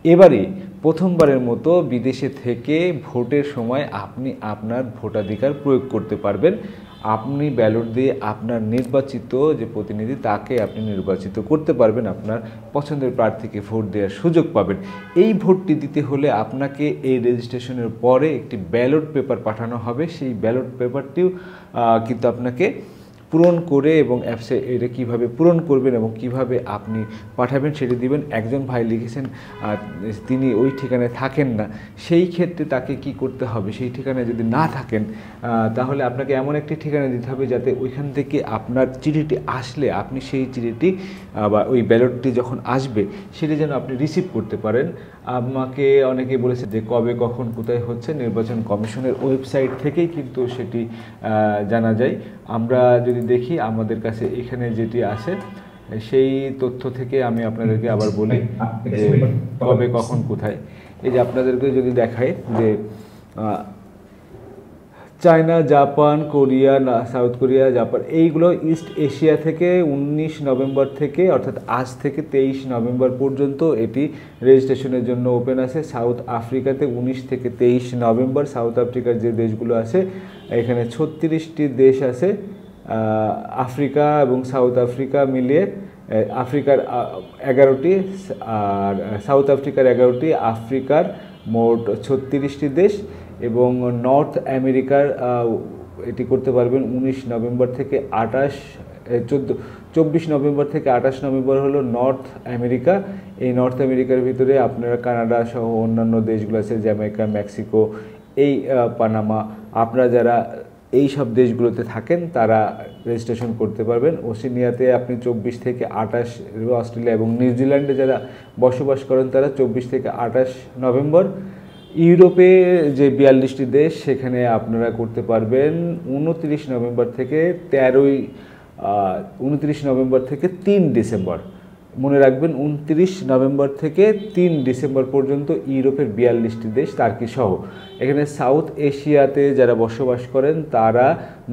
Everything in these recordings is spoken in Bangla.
এবারে প্রথমবারের মতো বিদেশে থেকে ভোটের সময় আপনি আপনার ভোটাধিকার প্রয়োগ করতে পারবেন। আপনি ব্যালট দিয়ে আপনার নির্বাচিত যে প্রতিনিধি তাকে আপনি নির্বাচিত করতে পারবেন, আপনার পছন্দের প্রার্থীকে ভোট দেওয়ার সুযোগ পাবেন। এই ভোটটি দিতে হলে আপনাকে এই রেজিস্ট্রেশনের পরে একটি ব্যালট পেপার পাঠানো হবে। সেই ব্যালট পেপারটিও কিন্তু আপনাকে পূরণ করে এবং অ্যাপসে এটা কীভাবে পূরণ করবেন এবং কিভাবে আপনি পাঠাবেন সেটি দিবেন। একজন ভাই লিখেছেন তিনি ওই ঠিকানায় থাকেন না, সেই ক্ষেত্রে তাকে কি করতে হবে, সেই ঠিকানায় যদি না থাকেন তাহলে আপনাকে এমন একটি ঠিকানা দিতে হবে যাতে ওইখান থেকে আপনার চিঠিটি আসলে আপনি সেই চিঠিটি বা ওই ব্যালটটি যখন আসবে সেটি যেন আপনি রিসিভ করতে পারেন। আমাকে অনেকেই বলেছে যে কবে কখন কোথায় হচ্ছে, নির্বাচন কমিশনের ওয়েবসাইট থেকেই কিন্তু সেটি জানা যায়। আমরা যদি দেখি আমাদের কাছে এখানে যেটি আছে সেই তথ্য থেকে আমি আপনাদেরকে আবার বলি যে কবে কখন কোথায়। এই যে আপনাদেরকে যদি দেখায় যে China, Japan, Korea, south Korea, Japan এইগুলো ইস্ট এশিয়া থেকে 19 নভেম্বর থেকে অর্থাৎ আজ থেকে 23 নভেম্বর পর্যন্ত এটি রেজিস্ট্রেশনের জন্য ওপেন আছে। সাউথ আফ্রিকাতে 19 থেকে 23 নভেম্বর। সাউথ আফ্রিকার যে দেশগুলো আছে এখানে 36টি দেশ আছে, আফ্রিকা এবং সাউথ আফ্রিকা মিলিয়ে আফ্রিকার 11টি আর সাউথ আফ্রিকার 11টি, আফ্রিকার মোট 36টি দেশ। এবং নর্থ আমেরিকার এটি করতে পারবেন 19 নভেম্বর থেকে 24 নভেম্বর থেকে 28 নভেম্বর হলো নর্থ আমেরিকা। এই নর্থ আমেরিকার ভিতরে আপনারা কানাডা সহ অন্যান্য দেশগুলো আছে, জ্যামাইকা, মেক্সিকো, এই পানামা, আপনারা যারা এই সব দেশগুলোতে থাকেন তারা রেজিস্ট্রেশন করতে পারবেন। ওশেনিয়াতে আপনি 24 থেকে 28, অস্ট্রেলিয়া এবং নিউজিল্যান্ডে যারা বসবাস করেন তারা 24 থেকে 28 নভেম্বর। ইউরোপে যে 42টি দেশ সেখানে আপনারা করতে পারবেন 29 নভেম্বর থেকে 3 ডিসেম্বর। মনে রাখবেন 29 নভেম্বর থেকে 3 ডিসেম্বর পর্যন্ত ইউরোপের 42টি দেশ টার্কি সহ। এখানে সাউথ এশিয়াতে যারা বসবাস করেন তারা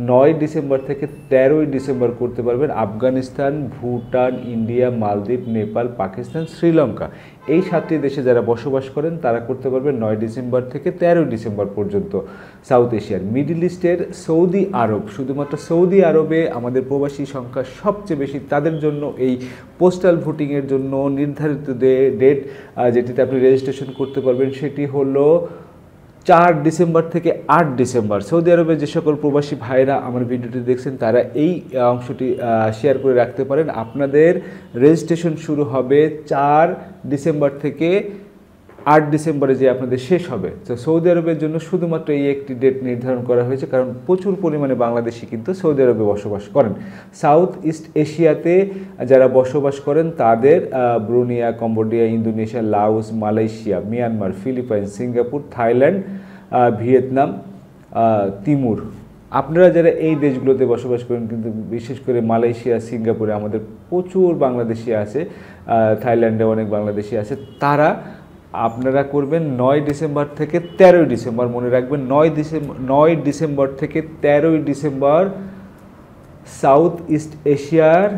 9 ডিসেম্বর থেকে 13 ডিসেম্বর করতে পারবেন। আফগানিস্তান, ভুটান, ইন্ডিয়া, মালদ্বীপ, নেপাল, পাকিস্তান, শ্রীলঙ্কা এই 7টি দেশে যারা বসবাস করেন তারা করতে পারবেন 9 ডিসেম্বর থেকে 13 ডিসেম্বর পর্যন্ত। সাউথ এশিয়ার মিডল ইস্টের সৌদি আরব, শুধুমাত্র সৌদি আরবে আমাদের প্রবাসী সংখ্যা সবচেয়ে বেশি, তাদের জন্য এই পোস্টাল ভোটিংয়ের জন্য নির্ধারিত ডেট যেটিতে আপনি রেজিস্ট্রেশন করতে পারবেন সেটি হলো 4 ডিসেম্বর থেকে 8 ডিসেম্বর। সৌদি আরবে যে সকল প্রবাসী ভাইরা আমার ভিডিওটি দেখছেন তারা এই অংশটি শেয়ার করে রাখতে পারেন। আপনাদের রেজিস্ট্রেশন শুরু হবে 4 ডিসেম্বর থেকে 8 ডিসেম্বরে যে আপনাদের শেষ হবে। তো সৌদি আরবের জন্য শুধুমাত্র এই একটি ডেট নির্ধারণ করা হয়েছে, কারণ প্রচুর পরিমাণে বাংলাদেশি কিন্তু সৌদি আরবে বসবাস করেন। সাউথ ইস্ট এশিয়াতে যারা বসবাস করেন তাদের Brunei, Cambodia, Indonesia, Laos, Malaysia, Myanmar, Philippines, Singapore, Thailand, Vietnam, Timor, আপনারা যারা এই দেশগুলোতে বসবাস করেন, কিন্তু বিশেষ করে মালয়েশিয়া, সিঙ্গাপুরে আমাদের প্রচুর বাংলাদেশি আছে, থাইল্যান্ডে অনেক বাংলাদেশি আছে, তারা আপনারা করবেন 9 ডিসেম্বর থেকে 13 ডিসেম্বর। মনে রাখবেন 9 ডিসেম্বর থেকে 13 ডিসেম্বর সাউথ ইস্ট এশিয়ার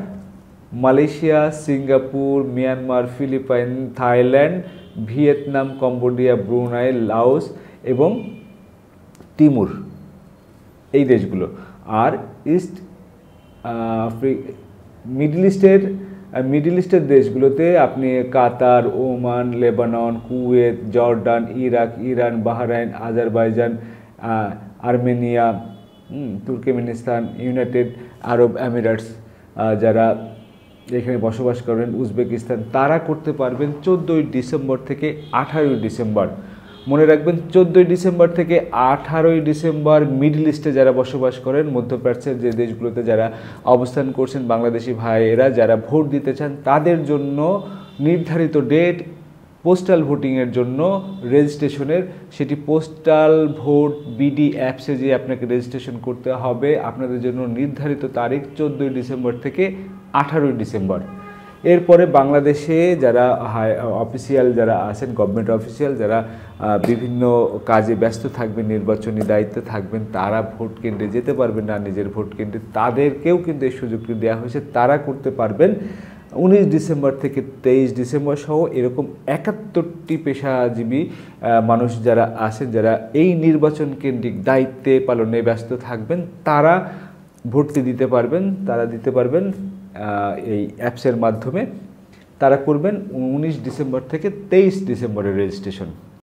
Malaysia, Singapore, Myanmar, Philippines, Thailand, Vietnam, Cambodia, Brunei, Laos এবং তিমুর এই দেশগুলো। আর মিডল ইস্টের দেশগুলোতে আপনি Qatar, Oman, Lebanon, Kuwait, Jordan, Iraq, Iran, Bahrain, Azerbaijan, Armenia, Turkmenistan, United Arab Emirates যারা এখানে বসবাস করেন, উজবেকিস্তান, তারা করতে পারবেন 14 ডিসেম্বর থেকে 18 ডিসেম্বর। মনে রাখবেন 14 ডিসেম্বর থেকে 18 ডিসেম্বর মিডল ইস্টে যারা বসবাস করেন, মধ্যপ্রাচ্যের যে দেশগুলোতে যারা অবস্থান করছেন বাংলাদেশি ভাইয়েরা যারা ভোট দিতে চান তাদের জন্য নির্ধারিত ডেট পোস্টাল ভোটিংয়ের জন্য রেজিস্ট্রেশনের, সেটি পোস্টাল ভোট বিডি অ্যাপসে যে আপনাকে রেজিস্ট্রেশন করতে হবে। আপনাদের জন্য নির্ধারিত তারিখ 14 ডিসেম্বর থেকে 18 ডিসেম্বর। এরপরে বাংলাদেশে যারা অফিসিয়াল যারা আছেন, গভর্নমেন্ট অফিসিয়াল যারা বিভিন্ন কাজে ব্যস্ত থাকবেন, নির্বাচনী দায়িত্বে থাকবেন, তারা ভোট কেন্দ্রে যেতে পারবেন না নিজের ভোট কেন্দ্রে, তাদেরকেও কিন্তু এই সুযোগটি দেওয়া হয়েছে। তারা করতে পারবেন 19 ডিসেম্বর থেকে 23 ডিসেম্বর সহ এরকম 71টি পেশাজীবী মানুষ যারা আছেন, যারা এই নির্বাচন কেন্দ্রিক দায়িত্বে পালনে ব্যস্ত থাকবেন, তারা ভর্তি দিতে পারবেন। তারা দিতে পারবেন এই অ্যাপসের মাধ্যমে। তারা করবেন 19 ডিসেম্বর থেকে 23 ডিসেম্বরের রেজিস্ট্রেশন।